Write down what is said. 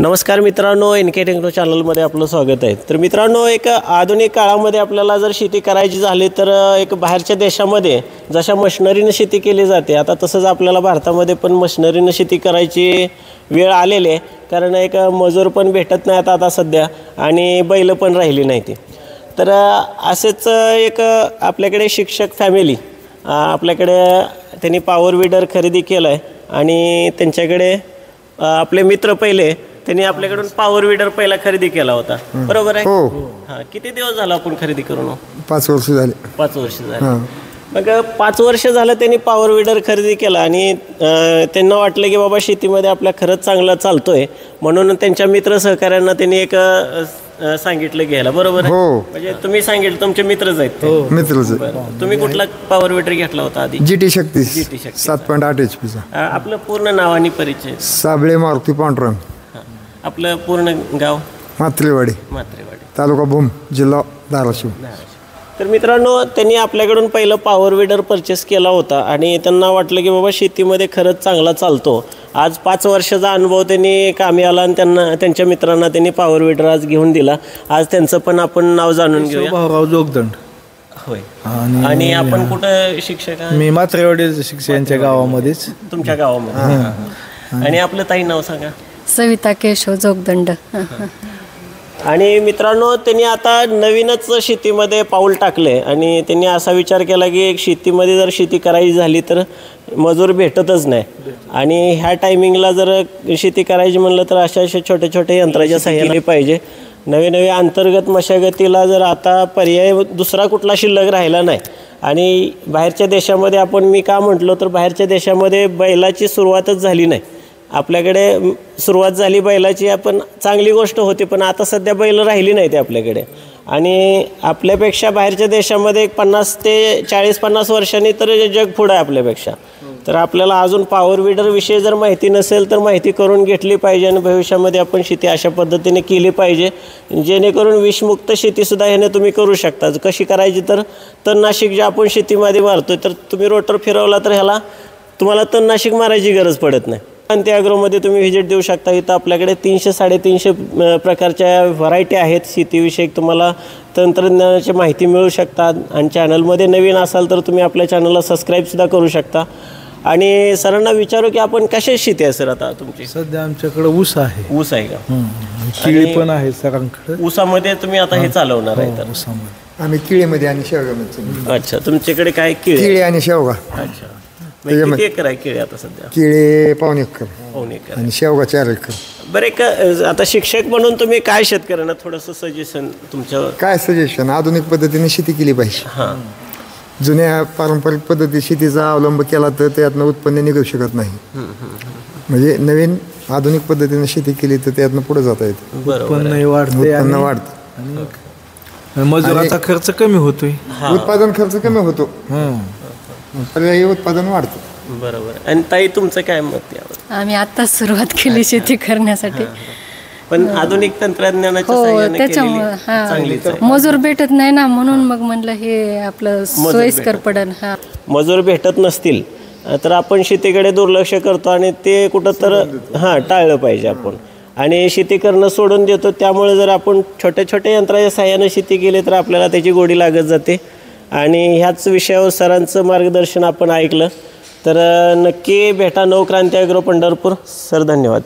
नमस्कार मित्रांनो, NK techno चॅनलमध्ये आपलं स्वागत आहे। तर मित्रांनो, एक आधुनिक काळामध्ये आपल्याला जर शेती करायची झाली तर एक बाहेरच्या देशामध्ये जशा मशिनरीने शेती केली जाते, आता तसंच आपल्याला भारतामध्ये पण मशिनरीने शेती करायची वेळ आलेली आहे। कारण एक मजूर पण भेटत नाहीत आता सध्या आणि बैल पण राहिली नाही ती। तर असेच एक आपल्याकडे शिक्षक फॅमिली आपल्याकडे त्यांनी पॉवर वीडर खरेदी केला आहे आणि त्यांच्याकडे आपले मित्र पहिले त्यांनी आपल्याकडून पॉवर वीडर पहिला खरेदी केला होता, बरोबर आहे? हो। हां, किती दिवस झाला आपण खरेदी करून? 5 वर्ष झाले। 5 वर्ष झाले। मग 5 वर्ष झालं त्यांनी पॉवर वीडर खरेदी केला आणि त्यांना वाटलं की बाबा शेतीमध्ये आपल्या खरंच चांगला चालतोय, म्हणून त्यांच्या मित्र सहकाऱ्यांना त्यांनी एक सांगितलं घ्यायला, बरोबर आहे? हो। म्हणजे तुम्ही सांगितलं, तुमचे मित्रच आहेत ते? मित्रच। तुम्ही कुठला पॉवर वीडर घेतला होता आधी? GT शक्ती 7.8 HP चा। आपलं पूर्ण नाव आणि परिचय? साबळे मारुती पांडुरंग। आपलं पूर्ण गाव? मात्रेवाडी, तालुका भूम, जिल्हा धाराशिव। तर मित्रांनो, त्यांनी आपल्याकडून पहिलं पॉवर वीडर परचेस केला होता आणि त्यांना वाटलं की बाबा शेतीमध्ये खरंच चांगला चालतो। आज 5 वर्षाचा अनुभव त्यांनी कामी आला आणि त्यांना त्यांच्या मित्रांना त्यांनी पॉवर वीडर आज घेऊन दिला। आज त्यांचं पण आपण नाव जाणून घेऊया। भाऊराव जोगदंड। होय। आणि आपण कुठं शिक्षक? मी मात्रेवाडी शिक्षकांच्या गावामध्येच। तुमच्या गावामध्ये? आणि आपलं ताई नाव सांगा? सविता केशव जोगदंड। आणि मित्रांनो, त्यांनी आता नवीनच शेतीमध्ये पाऊल टाकले आणि त्यांनी असा विचार केला की शेतीमध्ये जर शेती करायची झाली तर मजूर भेटतच नाही आणि ह्या टायमिंगला जर शेती करायची म्हणलं तर अशा छोट्या छोट्या यंत्राच्या सहाय्याने पाहिजे। नवे अंतर्गत मशागतीला जर आता पर्याय दुसरा कुठला शिल्लक राहिला नाही आणि बाहेरच्या देशामध्ये मी का म्हटलो तर बाहेरच्या देशामध्ये बैलाची सुरुवातच झाली नाही। आपल्याकडे सुरुवात झाली बैलाची, आपण चांगली गोष्ट होती, पण आता सध्या बैल राहिली नाही ते आपल्याकडे। आणि आपल्यापेक्षा बाहेरच्या देशामध्ये 50 ते 40-50 वर्षांनी तर जग पुढं आहे आपल्यापेक्षा। तर आपल्याला अजून पॉवर वीडर विषयी जर माहिती नसेल तर माहिती करून घेतली पाहिजे आणि भविष्यामध्ये आपण शेती अशा पद्धतीने केली पाहिजे, जेणेकरून विषमुक्त शेतीसुद्धा ह्याने तुम्ही करू शकता। कशी करायची तर तणनाशक जे आपण शेतीमध्ये मारतोय, तर तुम्ही रोटर फिरवला तर ह्याला तुम्हाला तणनाशक मारायची गरज पडत नाही। क्रांती ॲग्रोमध्ये तुम्ही व्हिजिट देऊ शकता। इथं आपल्याकडे 300-350 प्रकारच्या व्हरायटी आहेत शेतीविषयक, तुम्हाला तंत्रज्ञानाची माहिती मिळू शकतात। आणि चॅनलमध्ये नवीन असाल तर तुम्ही आपल्या चॅनलला सबस्क्राईबसुद्धा करू शकता। आणि सरांना विचारू की आपण कशाची शेती आहे सर आता तुमची? सध्या आमच्याकडे ऊस आहे। ऊस आहे का? केळी पण आहे सरांकडे। ऊसामध्ये तुम्ही आता हे चालवणार आहे? तर ऊसामध्ये आम्ही केळीमध्ये आणि शेवगामध्ये। अच्छा, तुमच्याकडे काय केळी आणि शेवगा? अच्छा, किती एकर आहे केळी आता सध्या? केळी 1.5 एकर आणि शेवगा 4 एकर। बरं, एक आता शिक्षक म्हणून तुम्ही काय शेतकऱ्यांना थोडंसं सजेशन तुमचं? काय सजेशन? आधुनिक पद्धतीने शेती केली पाहिजे। हां, जुन्या पारंपरिक पद्धती शेतीचा अवलंब केला तर त्यातनं उत्पन्न निघू शकत नाही। म्हणजे नवीन आधुनिक पद्धतीने शेती केली तर त्यातनं पुढे जाता येते। उत्पन्न वाढतं, मजुराचा खर्च कमी होतोय, उत्पादन खर्च कमी होतो, पर्यायी उत्पादन वाढतं। बरोबर। आणि ताई, तुमचं काय मत यावर? आम्ही आत्ताच सुरुवात केली शेती करण्यासाठी, पण आधुनिक तंत्रज्ञानाच्या सहाय्याने त्याच्यामुळे मजूर भेटत नाही ना, म्हणून मग म्हणलं हे आपलं सोयीस्कर पडेल। मजूर भेटत नसतील तर आपण शेतीकडे दुर्लक्ष करतो आणि ते कुठं तर टाळलं पाहिजे आपण, आणि शेती करणं सोडून देतो। त्यामुळे जर आपण छोट्या छोट्या यंत्राच्या सहाय्याने शेती केली तर आपल्याला त्याची गोडी लागत जाते। आणि ह्याच विषयावर सरांचं मार्गदर्शन आपण ऐकलं तर नक्की भेटा नवक्रांती ॲग्रो पंढरपूर। सर धन्यवाद।